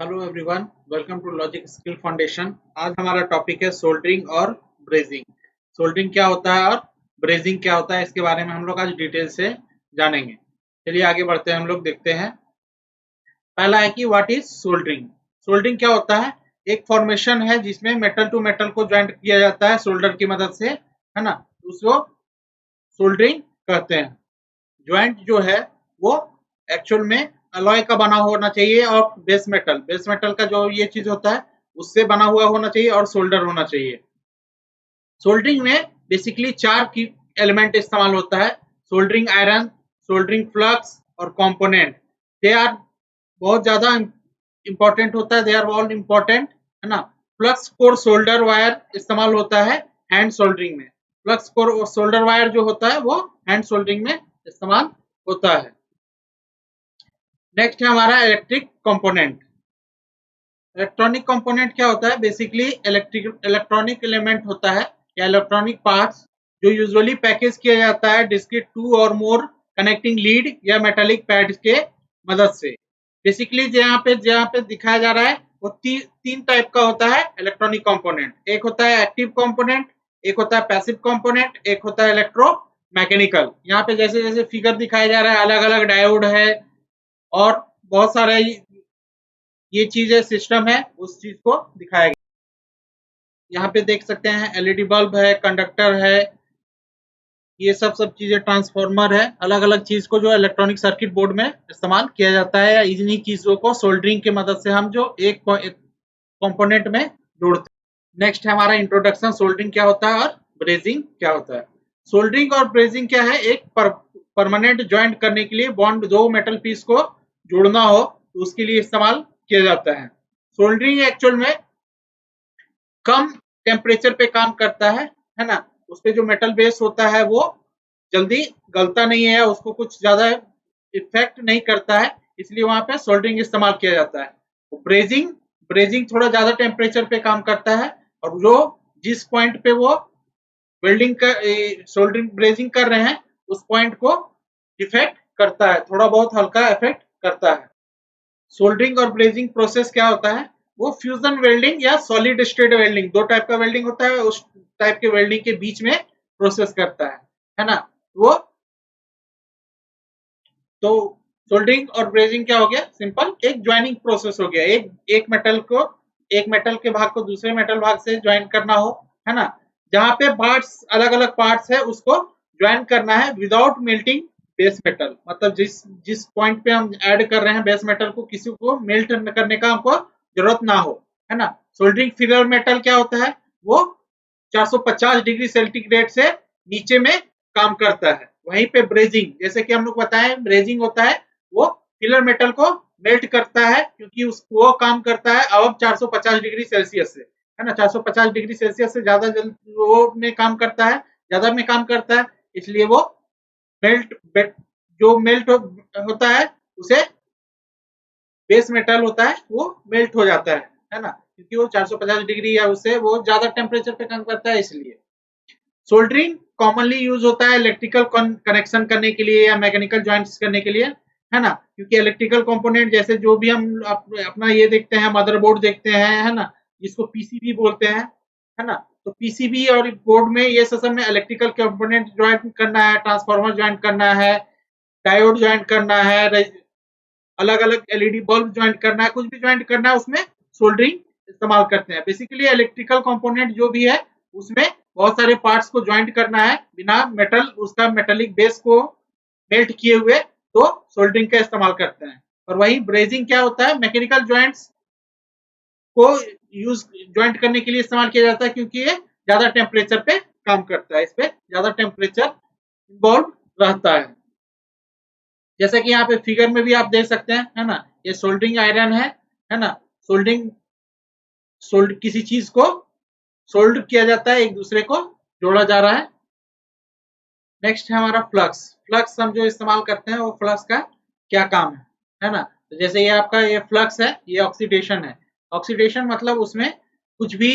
Hello everyone, welcome to logic skill foundation. आज हमारा topic है सोल्डरिंग और ब्रेजिंग। सोल्डरिंग क्या होता है और ब्रेजिंग क्या होता है, इसके बारे में हम लोग आज डिटेल से जानेंगे। चलिए आगे बढ़ते हैं, हम लोग देखते हैं। पहला है कि व्हाट इज सोल्डरिंग। सोल्डरिंग क्या होता है? एक फॉर्मेशन है जिसमें मेटल टू मेटल को ज्वाइंट किया जाता है सोल्डर की मदद से, है ना। उसको सोल्डरिंग कहते हैं। ज्वाइंट जो है वो एक्चुअल में अलॉय का बना होना चाहिए और बेस मेटल का जो ये चीज होता है उससे बना हुआ होना चाहिए और सोल्डर होना चाहिए। सोल्डरिंग में बेसिकली चार की एलिमेंट इस्तेमाल होता है: सोल्डरिंग आयरन, सोल्डरिंग फ्लक्स और कंपोनेंट। दे आर बहुत ज्यादा इंपॉर्टेंट होता है, दे आर ऑल इंपॉर्टेंट, है ना। फ्लक्स कोर सोल्डर वायर इस्तेमाल होता है हैंड सोल्डरिंग में। फ्लक्स कोर सोल्डर वायर जो होता है वो हैंड सोल्डरिंग में इस्तेमाल होता है। नेक्स्ट है हमारा इलेक्ट्रिक कंपोनेंट। इलेक्ट्रॉनिक कंपोनेंट क्या होता है? बेसिकली इलेक्ट्रॉनिक एलिमेंट होता है या इलेक्ट्रॉनिक पार्ट्स जो यूजुअली पैकेज किया जाता है डिस्क्रीट टू और मोर कनेक्टिंग लीड या मेटालिक पैड्स के मदद से। बेसिकली जहाँ पे दिखाया जा रहा है वो तीन टाइप का होता है इलेक्ट्रॉनिक कंपोनेंट। एक होता है एक्टिव कंपोनेंट, एक होता है पैसिव कंपोनेंट, एक होता है इलेक्ट्रो मैकेनिकल। यहाँ पे जैसे जैसे फिगर दिखाया जा रहा है अलग अलग डायोड है और बहुत सारे ये चीजें सिस्टम है, उस चीज को दिखाया गया। यहाँ पे देख सकते हैं एलईडी बल्ब है, कंडक्टर है, ये सब चीजें, ट्रांसफार्मर है। अलग अलग चीज को जो इलेक्ट्रॉनिक सर्किट बोर्ड में इस्तेमाल किया जाता है या इन्हीं चीजों को सोल्डरिंग की मदद से हम जो एक कंपोनेंट में जोड़ते हैं। नेक्स्ट है हमारा इंट्रोडक्शन, सोल्डरिंग क्या होता है और ब्रेजिंग क्या होता है। सोल्डरिंग और ब्रेजिंग क्या है? एक परमानेंट ज्वाइंट करने के लिए बॉन्ड दो मेटल पीस को जोड़ना हो तो उसके लिए इस्तेमाल किया जाता है। सोल्डरिंग एक्चुअल में कम टेम्परेचर पे काम करता है ना। उस पे जो मेटल बेस होता है वो जल्दी गलता नहीं है, उसको कुछ ज्यादा इफेक्ट नहीं करता है, इसलिए वहां पे सोल्डरिंग इस्तेमाल किया जाता है। ब्रेजिंग ब्रेजिंग थोड़ा ज्यादा टेम्परेचर पे काम करता है और जो जिस पॉइंट पे वो वेल्डिंग कर सोल्डरिंग ब्रेजिंग कर रहे हैं उस पॉइंट को इफेक्ट करता है, थोड़ा बहुत हल्का इफेक्ट करता है। सोल्डरिंग और ब्रेजिंग प्रोसेस क्या होता है? वो फ्यूजन वेल्डिंग या सॉलिड स्टेट वेल्डिंग, दो टाइप का वेल्डिंग होता है, उस टाइप के वेल्डिंग के बीच में प्रोसेस करता है ना। वो तो सोल्डरिंग और ब्रेजिंग क्या हो गया? सिंपल एक ज्वाइनिंग प्रोसेस हो गया। एक मेटल के भाग को दूसरे मेटल भाग से ज्वाइन करना हो, है ना। जहां पे पार्ट्स अलग अलग पार्ट्स है उसको ज्वाइन करना है विदाउट मेल्टिंग बेस मेटल। मतलब जिस जिस पॉइंट पे हम ऐड कर रहे हैं बेस मेटल को, किसी को मेल्ट करने का हमको जरूरत ना हो, है ना। सोल्डरिंग फिगर मेटल क्या होता है? वो 450 डिग्री सेंटीग्रेड से नीचे में काम करता है। वहीं पे ब्रेजिंग, जैसे कि हम लोग बताएं, ब्रेजिंग होता है वो फिलर मेटल को मेल्ट करता है, क्योंकि उसको वो काम करता है अब 450 डिग्री सेल्सियस से, है ना। 450 डिग्री सेल्सियस से ज्यादा वो में काम करता है, ज्यादा में काम करता है, इसलिए वो मेल्ट जो मेल्ट होता है उसे बेस मेटल होता है वो मेल्ट हो जाता है ना, क्योंकि वो 450 डिग्री या उससे वो ज्यादा टेम्परेचर पे काम करता है इसलिए। सोल्डरिंग कॉमनली यूज होता है इलेक्ट्रिकल कनेक्शन करने के लिए या मैकेनिकल ज्वाइंट्स करने के लिए, है ना। क्योंकि इलेक्ट्रिकल कंपोनेंट जैसे जो भी हम अपना ये देखते हैं, मदरबोर्ड देखते हैं, है ना, जिसको पीसीबी बोलते हैं, है ना। तो पीसीबी और बोर्ड में ये सब में इलेक्ट्रिकल कंपोनेंट ज्वाइंट करना है, ट्रांसफार्मर ज्वाइंट करना है, डायोड ज्वाइंट करना है, अलग अलग एलईडी बल्ब ज्वाइंट करना है, कुछ भी ज्वाइंट करना है उसमें सोल्डरिंग इस्तेमाल करते हैं। बेसिकली इलेक्ट्रिकल कंपोनेंट जो भी है उसमें बहुत सारे पार्ट्स को ज्वाइंट करना है बिना मेटल उसका मेटेलिक बेस को मेल्ट किए हुए, तो सोल्डरिंग का इस्तेमाल करते हैं। और वही ब्रेजिंग क्या होता है? मैकेनिकल ज्वाइंट्स को यूज ज्वाइंट करने के लिए इस्तेमाल किया जाता है, क्योंकि ये ज्यादा टेम्परेचर पे काम करता है, इस पे ज्यादा टेम्परेचर इन्वॉल्व रहता है। जैसे कि यहाँ पे फिगर में भी आप देख सकते हैं, है ना, ये सोल्डरिंग आयरन है ना। सोल्डरिंग सोल्ड किसी चीज को सोल्ड किया जाता है, एक दूसरे को जोड़ा जा रहा है। नेक्स्ट है हमारा फ्लक्स। फ्लक्स हम जो इस्तेमाल करते हैं वो फ्लक्स का क्या काम है ना। तो जैसे ये आपका ये फ्लक्स है, ये ऑक्सीडेशन है। ऑक्सीडेशन मतलब उसमें कुछ भी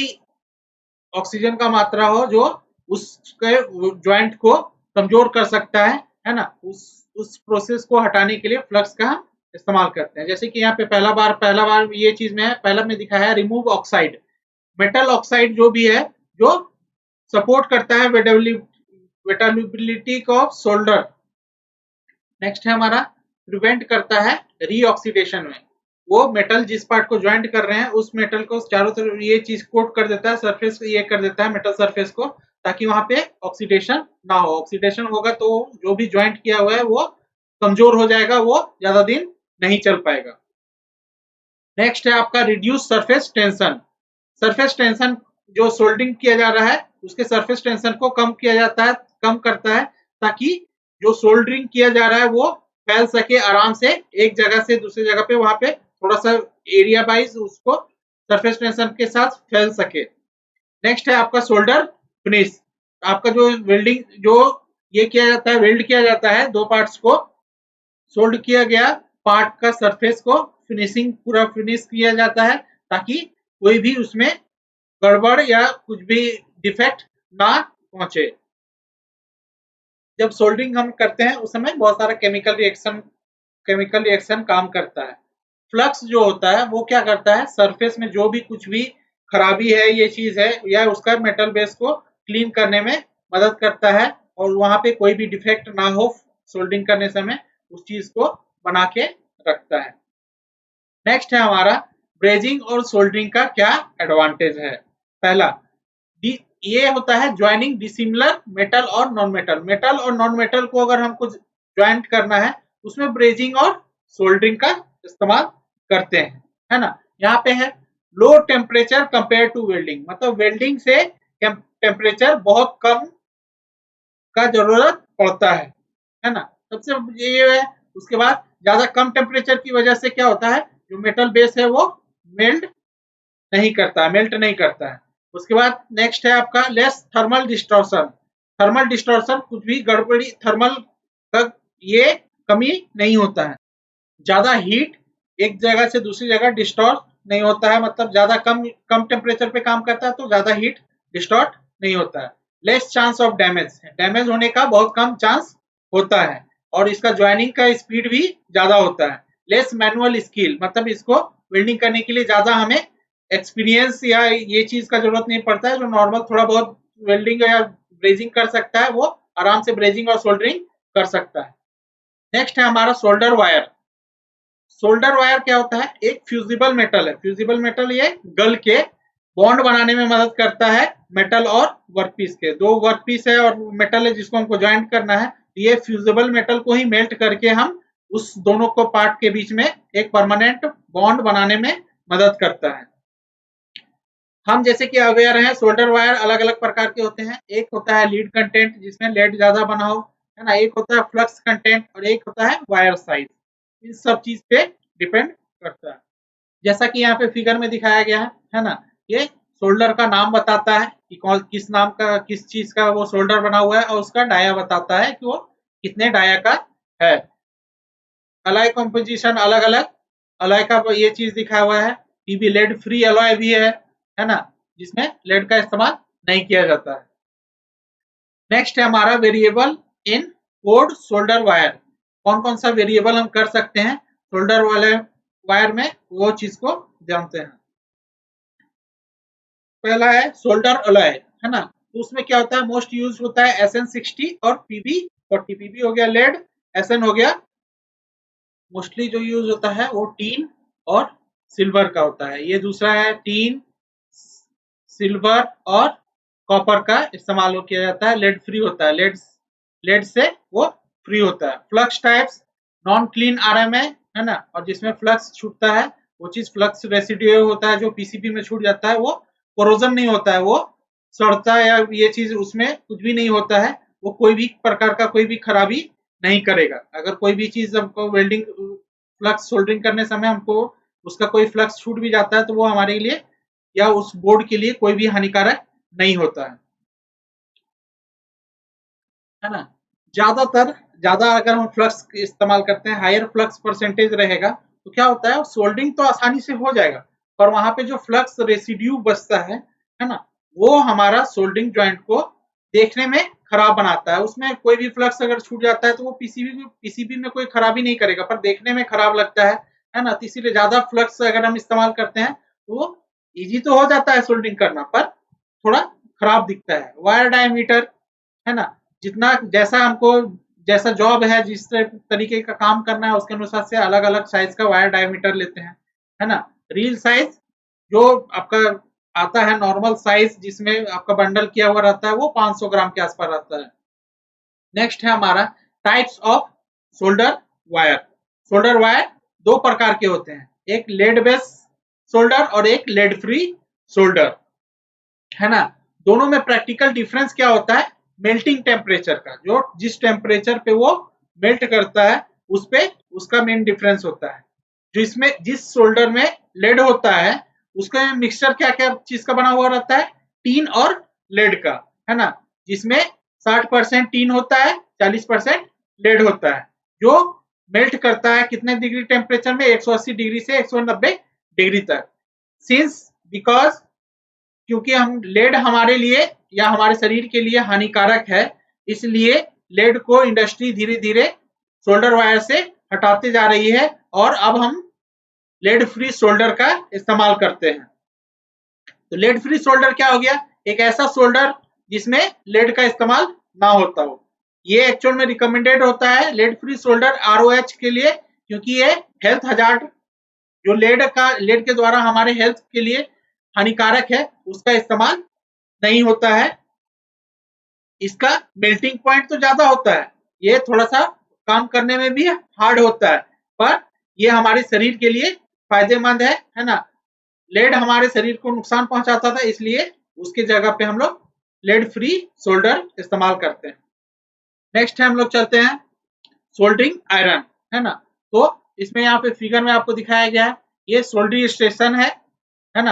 ऑक्सीजन का मात्रा हो जो उसके ज्वाइंट को कमजोर कर सकता है ना। उस प्रोसेस को हटाने के लिए फ्लक्स का इस्तेमाल करते हैं। जैसे कि यहाँ पे पहला बार ये चीज में है, पहला में दिखाया है रिमूव ऑक्साइड, मेटल ऑक्साइड जो भी है जो सपोर्ट करता है वेटाबिलिटी ऑफ सोल्डर। नेक्स्ट है हमारा प्रिवेंट करता है रीऑक्सीडेशन में, वो मेटल जिस पार्ट को ज्वाइंट कर रहे हैं उस मेटल को चारों तरफ ये चीज कोट कर देता है, सरफेस ये कर देता है मेटल सरफेस को, ताकि वहां पे ऑक्सीडेशन ना हो। ऑक्सीडेशन होगा तो जो भी ज्वाइंट किया हुआ है वो कमजोर हो जाएगा, वो ज्यादा दिन नहीं चल पाएगा। नेक्स्ट है आपका reduce surface tension. Surface tension जो सोल्डिंग किया जा रहा है उसके सरफेस टेंशन को कम किया जाता है, कम करता है, ताकि जो सोल्डरिंग किया जा रहा है वो फैल सके आराम से एक जगह से दूसरी जगह पे, वहां पे थोड़ा सा एरिया वाइज उसको सरफेस टेंशन के साथ फैल सके। नेक्स्ट है आपका सोल्डर फिनिश। आपका जो वेल्डिंग जो ये किया जाता है, वेल्ड किया जाता है दो पार्ट्स को, सोल्ड किया गया पार्ट का सरफेस को फिनिशिंग पूरा फिनिश किया जाता है, ताकि कोई भी उसमें गड़बड़ या कुछ भी डिफेक्ट ना पहुंचे। जब सोल्डरिंग हम करते हैं उस समय बहुत सारा केमिकल रिएक्शन काम करता है। फ्लक्स जो होता है वो क्या करता है, सरफेस में जो भी कुछ भी खराबी है ये चीज है या उसका मेटल बेस को क्लीन करने में मदद करता है, और वहां पे कोई भी डिफेक्ट ना हो सोल्डरिंग करने समय उस चीज को बना के रखता है। नेक्स्ट है हमारा ब्रेजिंग और सोल्डरिंग का क्या एडवांटेज है। पहला ये होता है ज्वाइनिंग डिसिमिलर मेटल और नॉन मेटल। मेटल और नॉन मेटल को अगर हमको ज्वाइंट करना है उसमें ब्रेजिंग और सोल्डरिंग का इस्तेमाल करते हैं, है ना। यहाँ पे है low temperature compare to welding, मतलब वेल्डिंग से टेम्परेचर बहुत कम का जरूरत पड़ता है ना, सबसे ये है। उसके बाद ज्यादा कम टेम्परेचर की वजह से क्या होता है, जो मेटल बेस है वो मेल्ट नहीं करता है। उसके बाद नेक्स्ट है आपका less thermal distortion. Thermal distortion कुछ भी गड़बड़ी थर्मल का ये कमी नहीं होता है, ज्यादा हीट एक जगह से दूसरी जगह डिस्टॉर्ट नहीं होता है, मतलब ज्यादा कम टेम्परेचर पे काम करता है तो ज्यादा हीट डिस्टॉर्ट नहीं होता है। लेस चांस ऑफ डैमेज होने का बहुत कम चांस होता है, और इसका ज्वाइनिंग का स्पीड भी ज्यादा होता है। लेस मैनुअल स्किल, मतलब इसको वेल्डिंग करने के लिए ज्यादा हमें एक्सपीरियंस या ये चीज का जरूरत नहीं पड़ता है। जो नॉर्मल थोड़ा बहुत वेल्डिंग या ब्रेजिंग कर सकता है वो आराम से ब्रेजिंग और सोल्डरिंग कर सकता है। नेक्स्ट है हमारा सोल्डर वायर। सोल्डर वायर क्या होता है, एक फ्यूजिबल मेटल है। फ्यूजिबल मेटल ये गल के बॉन्ड बनाने में मदद करता है मेटल और वर्कपीस के। दो वर्कपीस है और मेटल है जिसको हमको ज्वाइंट करना है, ये फ्यूजिबल मेटल को ही मेल्ट करके हम उस दोनों को पार्ट के बीच में एक परमानेंट बॉन्ड बनाने में मदद करता है। हम जैसे कि अवेयर हैं सोल्डर वायर अलग अलग प्रकार के होते हैं। एक होता है लीड कंटेंट जिसमें लेड ज्यादा बना हो, है ना। एक होता है फ्लक्स कंटेंट और एक होता है वायर साइज। इन सब चीज पे डिपेंड करता है। जैसा कि यहाँ पे फिगर में दिखाया गया है ना, ये सोल्डर का नाम बताता है कि कौन किस नाम का किस चीज का वो सोल्डर बना हुआ है, और उसका डाया बताता है कि वो कितने डाया का है। अलॉय कंपोजिशन अलग अलग अलॉय का ये चीज दिखाया हुआ है। पीबी लेड फ्री अलॉय भी है ना, जिसमें लेड का इस्तेमाल नहीं किया जाता है। नेक्स्ट है हमारा variable in code solder wire. कौन कौन सा वेरिएबल हम कर सकते हैं सोल्डर वाले वायर में, वो चीज को जानते हैं। पहला है सोल्डर अलॉय, है ना। तो उसमें क्या होता है, मोस्ट यूज होता है SN60 और PB40। PB हो गया लेड, SN हो गया मोस्टली जो यूज होता है वो टीन और सिल्वर का होता है। ये दूसरा है टीन, सिल्वर और कॉपर का इस्तेमाल किया जाता है। लेड फ्री होता है, लेड से वो फ्री होता है। Flux types non clean RMA, है ना, और जिसमें फ्लक्स छूटता है वो चीज फ्लक्स रेसिड्यू होता है जो PCB में छूट जाता है, वो कोरोजन नहीं होता है, वो सड़ता है या ये चीज उसमें कुछ भी नहीं होता है, वो कोई भी प्रकार का कोई भी खराबी नहीं करेगा। अगर कोई भी चीज हमको वेल्डिंग फ्लक्स सोल्डरिंग करने समय हमको उसका कोई फ्लक्स छूट भी जाता है तो वो हमारे लिए या उस बोर्ड के लिए कोई भी हानिकारक नहीं होता है ना। ज्यादा अगर हम फ्लक्स इस्तेमाल करते हैं, हायर फ्लक्स परसेंटेज रहेगा तो क्या होता है, सोल्डरिंग तो आसानी से हो जाएगा, पर वहां पे जो फ्लक्स रेसिड्यू बचता है ना, वो हमारा सोल्डरिंग ज्वाइंट को देखने में खराब बनाता है। उसमें कोई भी फ्लक्स अगर छूट जाता है तो वो पीसीबी में कोई खराबी नहीं करेगा, पर देखने में खराब लगता है ना। तो इसीलिए ज्यादा फ्लक्स अगर हम इस्तेमाल करते हैं तो वो इजी तो हो जाता है सोल्डरिंग करना, पर थोड़ा खराब दिखता है। वायर डायमीटर, है ना, जितना जैसा हमको जैसा जॉब है, जिस तरीके का काम करना है उसके अनुसार से अलग अलग साइज का वायर डायमीटर लेते हैं, है ना। रील साइज जो आपका आता है नॉर्मल साइज जिसमें आपका बंडल किया हुआ रहता है वो 500 ग्राम के आसपास रहता है। नेक्स्ट है हमारा types of solder wire. Solder wire दो प्रकार के होते हैं, एक लेड बेस सोल्डर और एक लेड फ्री सोल्डर, है ना। दोनों में प्रैक्टिकल डिफरेंस क्या होता है, मेल्टिंग टेम्परेचर का, जो जिस टेम्परेचर पे वो मेल्ट करता है उस पे उसका मेन डिफरेंस होता है। जो इसमें जिस सोल्डर में लेड होता है उसका मिक्सचर क्या क्या चीज का बना हुआ रहता है, टीन और लेड का, है ना। जिसमें 60% टीन होता है, 40% लेड होता है, जो मेल्ट करता है कितने डिग्री टेम्परेचर में, 180 डिग्री से 190 डिग्री तक। सिंस बिकॉज क्योंकि हम लेड हमारे लिए या हमारे शरीर के लिए हानिकारक है, इसलिए लेड को इंडस्ट्री धीरे धीरे सोल्डर वायर से हटाते जा रही है और अब हम लेड फ्री सोल्डर का इस्तेमाल करते हैं। तो लेड फ्री सोल्डर क्या हो गया, एक ऐसा सोल्डर जिसमें लेड का इस्तेमाल ना होता हो। ये एक्चुअल में रिकमेंडेड होता है लेड फ्री सोल्डर आरओएच के लिए, क्योंकि ये हेल्थ हजार्ड जो लेड के द्वारा हमारे हेल्थ के लिए हानिकारक है उसका इस्तेमाल नहीं होता है। इसका मेल्टिंग पॉइंट तो ज्यादा होता है, ये थोड़ा सा काम करने में भी हार्ड होता है, पर ये हमारे शरीर के लिए फायदेमंद है ना। लेड हमारे शरीर को नुकसान पहुंचाता था, इसलिए उसके जगह पे हम लोग लेड फ्री सोल्डर इस्तेमाल करते हैं। नेक्स्ट है हम लोग चलते हैं सोल्डरिंग आयरन, है ना। तो इसमें यहाँ पे फिगर में आपको दिखाया गया है, ये सोल्डरिंग स्टेशन है ना।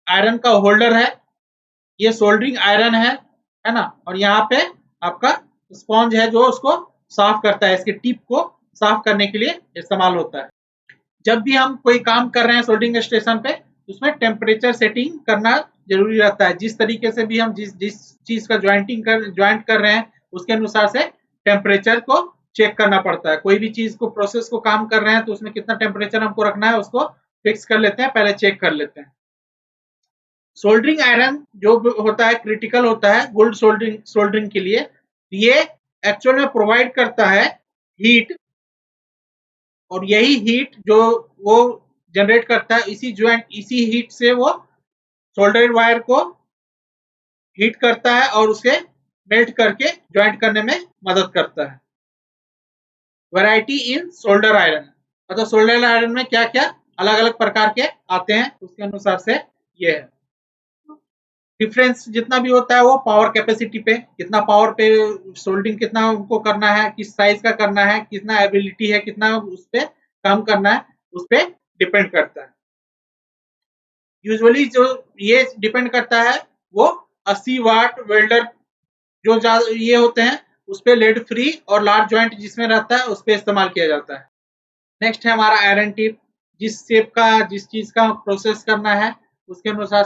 आयरन का होल्डर है, ये सोल्डरिंग आयरन है ना। और यहाँ पे आपका स्पॉन्ज है जो उसको साफ करता है, इसके टिप को साफ करने के लिए इस्तेमाल होता है। जब भी हम कोई काम कर रहे हैं सोल्डरिंग स्टेशन पे, उसमें टेम्परेचर सेटिंग करना जरूरी रहता है। जिस तरीके से भी हम जिस चीज का ज्वाइंट कर रहे हैं उसके अनुसार से टेम्परेचर को चेक करना पड़ता है। कोई भी चीज को प्रोसेस को काम कर रहे हैं तो उसमें कितना टेम्परेचर हमको रखना है उसको फिक्स कर लेते हैं, पहले चेक कर लेते हैं। सोल्डरिंग आयरन जो होता है क्रिटिकल होता है गोल्ड सोल्डरिंग के लिए। ये एक्चुअल में प्रोवाइड करता है हीट, और यही हीट जो वो जनरेट करता है, इसी हीट से वो सोल्डर वायर को हीट करता है और उसे मेल्ट करके ज्वाइंट करने में मदद करता है। वैरायटी इन सोल्डर आयरन, मतलब सोल्डर आयरन में क्या क्या अलग अलग प्रकार के आते हैं उसके अनुसार से ये है। डिफरेंस जितना भी होता है वो पावर कैपेसिटी पे, कितना पावर पे सोल्डिंग कितना उनको करना है, किस साइज का करना है, कितना एबिलिटी है, कितना उस पर काम करना है, उस पर डिपेंड करता है। यूजुअली जो ये डिपेंड करता है वो 80 वाट वेल्डर जो ये होते हैं उस पर लेड फ्री और लार्ज ज्वाइंट जिसमें रहता है उस पर इस्तेमाल किया जाता है। नेक्स्ट है हमारा आयरन टिप, जिस शेप का जिस चीज का प्रोसेस करना है उसके अनुसार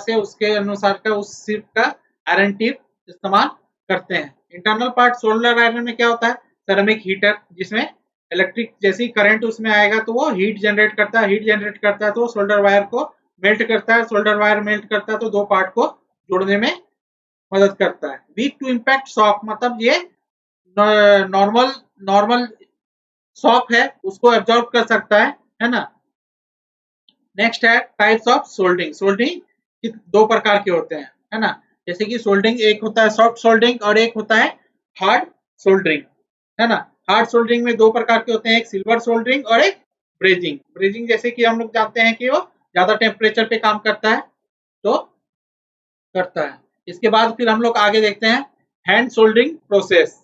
का उस शेप का आयरन टिप इस्तेमाल करते हैं। इंटरनल पार्ट सोल्डर आयरन में क्या होता है, सेरेमिक हीटर, जिसमें इलेक्ट्रिक जैसी करंट उसमें आएगा तो वो हीट जनरेट करता है तो सोल्डर वायर को मेल्ट करता है, सोल्डर वायर मेल्ट करता है तो दो पार्ट को जोड़ने में मदद करता है। वीक टू इम्पैक्ट शॉक, मतलब ये नॉर्मल शॉक है उसको एब्जॉर्ब कर सकता है ना। नेक्स्ट है टाइप्स ऑफ सोल्डरिंग दो प्रकार के होते हैं, है ना। जैसे कि सोल्डरिंग एक होता है सॉफ्ट सोल्डरिंग और एक होता है हार्ड सोल्डरिंग, है ना। हार्ड सोल्डरिंग में दो प्रकार के होते हैं, एक सिल्वर सोल्डरिंग और एक ब्रेजिंग जैसे कि हम लोग जानते हैं कि वो ज्यादा टेम्परेचर पे काम करता है तो करता है। इसके बाद फिर हम लोग आगे देखते हैं हैंड सोल्डरिंग प्रोसेस।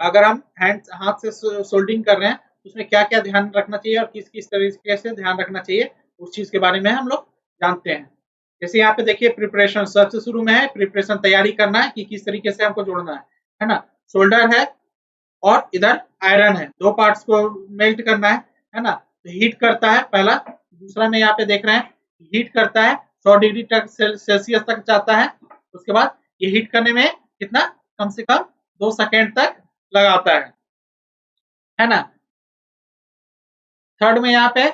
अगर हम हाथ से सोल्डरिंग कर रहे हैं उसमें क्या क्या ध्यान रखना चाहिए और किस किस तरीके से ध्यान रखना चाहिए उस चीज के बारे में हम लोग जानते हैं। जैसे यहाँ पे देखिए प्रिपरेशन, सबसे शुरू में है प्रिपरेशन, तैयारी करना है कि किस तरीके से हमको जोड़ना है ना। सोल्डर है और इधर आयरन है, दो पार्ट्स को मेल्ट करना है ना। तो हीट करता है पहला, दूसरा में यहाँ पे देख रहे हैं हीट करता है 100 डिग्री तक सेल्सियस तक जाता है। उसके बाद ये हीट करने में कितना, कम से कम 2 सेकेंड तक लगाता है ना। थर्ड में यहाँ पे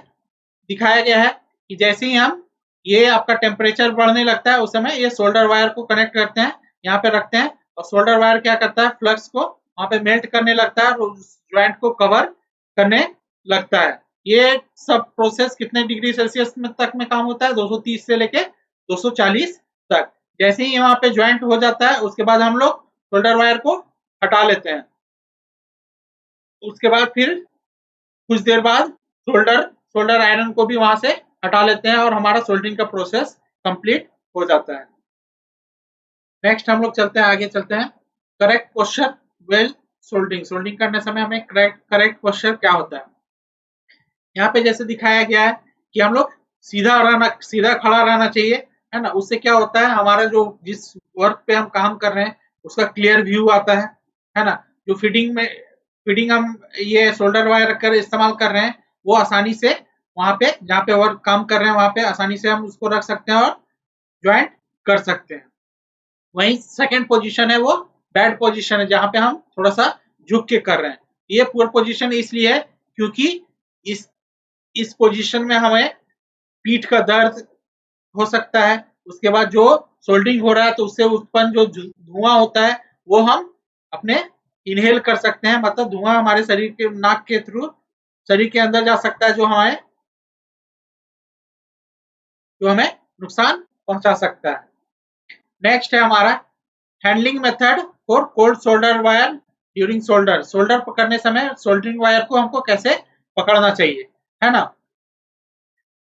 दिखाया गया है कि जैसे ही हम ये आपका टेम्परेचर बढ़ने लगता है उस समय ये सोल्डर वायर को कनेक्ट करते हैं, यहाँ पे रखते हैं और सोल्डर वायर क्या करता है, फ्लक्स को वहां पे मेल्ट करने लगता है और ज्वाइंट को कवर करने लगता है। ये सब प्रोसेस कितने डिग्री सेल्सियस में तक में काम होता है, 230 से लेके 240 तक। जैसे ही वहां पे ज्वाइंट हो जाता है उसके बाद हम लोग सोल्डर वायर को हटा लेते हैं। उसके बाद फिर कुछ देर बाद सोल्डर आयरन को भी वहां से हटा लेते हैं और हमारा सोल्डरिंग का प्रोसेस कंप्लीट हो जाता है। नेक्स्ट हम लोग चलते हैं, आगे चलते हैं। Correct posture well soldering, soldering करने समय हमें करेक्ट पोस्चर क्या होता है। यहाँ पे जैसे दिखाया गया है कि हम लोग सीधा खड़ा रहना चाहिए, है ना। उससे क्या होता है, हमारा जो जिस वर्क पे हम काम कर रहे हैं उसका क्लियर व्यू आता है ना। जो फीडिंग हम ये शोल्डर वायर रखकर इस्तेमाल कर रहे हैं वो आसानी से वहां पे जहाँ पे वर्क काम कर रहे हैं वहां पे आसानी से हम उसको रख सकते हैं और ज्वाइंट कर सकते हैं। वही सेकंड पोजीशन है वो बैड पोजीशन है, जहां पे हम थोड़ा सा झुक के कर रहे हैं। ये पुअर पोजीशन इसलिए है क्योंकि इस पोजीशन में हमें पीठ का दर्द हो सकता है। उसके बाद जो सोल्डरिंग हो रहा है तो उससे उत्पन्न जो धुआं होता है वो हम अपने इनहेल कर सकते हैं, मतलब धुआं हमारे शरीर के नाक के थ्रू शरीर के अंदर जा सकता है जो हमें नुकसान पहुंचा सकता है। नेक्स्ट है हमारा handling method for cold shoulder wire during shoulder पकड़ने समय सोल्डरिंग वायर को हमको कैसे पकड़ना चाहिए, है ना।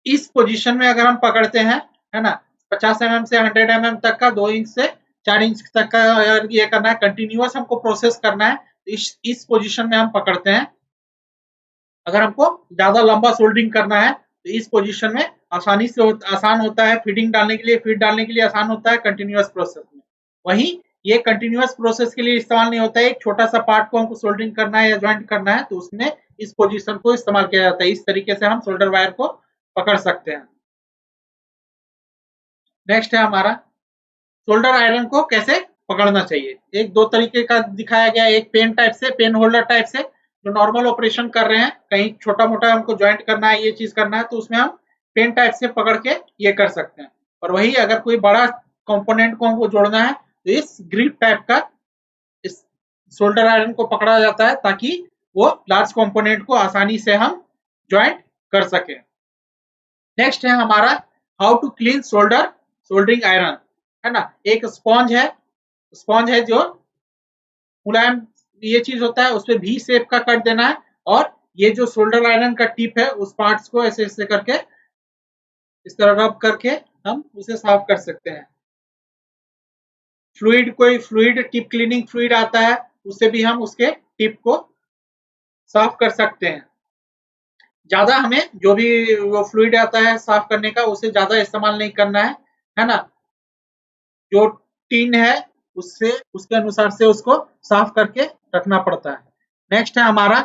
इस पोजीशन में अगर हम पकड़ते हैं, है ना, 50 mm से 100 mm तक का 2 इंच से 4 इंच तक का अगर ये करना है, कंटिन्यूअस हमको प्रोसेस करना है, तो इस पोजीशन में हम पकड़ते हैं। अगर हमको ज्यादा लंबा सोल्डरिंग करना है तो इस पोजीशन में आसान होता है, फीड डालने के लिए आसान होता है कंटिन्यूअस प्रोसेस में। वहीं ये कंटिन्यूअस प्रोसेस के लिए इस्तेमाल नहीं होता है, एक छोटा सा पार्ट को हमको सोल्डरिंग करना है या ज्वाइंट करना है तो उसमें इस पोजीशन को इस्तेमाल किया जाता है। इस तरीके से हम सोल्डर वायर को पकड़ सकते हैं। नेक्स्ट है हमारा सोल्डर आयरन को कैसे पकड़ना चाहिए। एक दो तरीके का दिखाया गया है, एक पेन होल्डर टाइप से जो नॉर्मल ऑपरेशन कर रहे हैं, कहीं छोटा मोटा हमको ज्वाइंट करना है, ये चीज करना है तो उसमें हम पेन टाइप से पकड़ के ये कर सकते हैं। और वही अगर कोई बड़ा कंपोनेंट को हमको जोड़ना है तो इस ग्रिप टाइप का इस सोल्डर आयरन को पकड़ा जाता है ताकि वो लार्ज कंपोनेंट को आसानी से हम ज्वाइंट कर सके। नेक्स्ट है हमारा how to clean soldering iron, है ना। एक स्पॉन्ज है जो मुलायम ये चीज होता है, उसपे भी शेप का कट देना है और ये जो सोल्डर आयरन का टिप है उस पार्ट्स को ऐसे ऐसे करके इस तरह रब करके हम उसे साफ कर सकते हैं। कोई फ्लूइड टिप क्लीनिंग फ्लूइड आता है, उससे भी हम उसके टिप को साफ कर सकते हैं। ज्यादा हमें जो भी वो फ्लूइड आता है साफ करने का उसे ज्यादा इस्तेमाल नहीं करना है ना। जो टीन है उसके अनुसार से उसको साफ करके रखना पड़ता है। नेक्स्ट है हमारा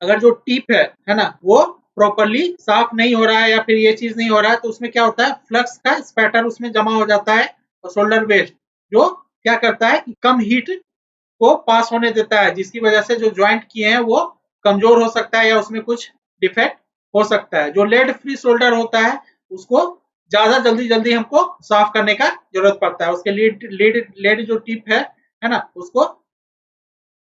अगर जो टिप है ना, वो प्रॉपरली साफ नहीं हो रहा है या फिर ये चीज नहीं हो रहा है तो उसमें क्या होता है, फ्लक्स का स्पैटर उसमें जमा हो जाता है और सोल्डर वेस्ट जो क्या करता है कि कम हीट को पास होने देता है, जिसकी वजह से जो ज्वाइंट किए हैं वो कमजोर हो सकता है या उसमें कुछ डिफेक्ट हो सकता है। जो लेड फ्री सोल्डर होता है उसको ज्यादा जल्दी हमको साफ करने का जरूरत पड़ता है। उसके लेड जो टिप है ना, उसको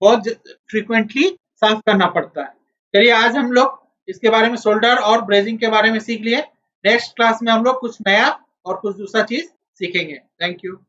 बहुत फ्रीक्वेंटली साफ करना पड़ता है। चलिए आज हम लोग इसके बारे में सोल्डर और ब्रेजिंग के बारे में सीख लिए। नेक्स्ट क्लास में हम लोग कुछ नया और कुछ दूसरा चीज सीखेंगे। Thank you.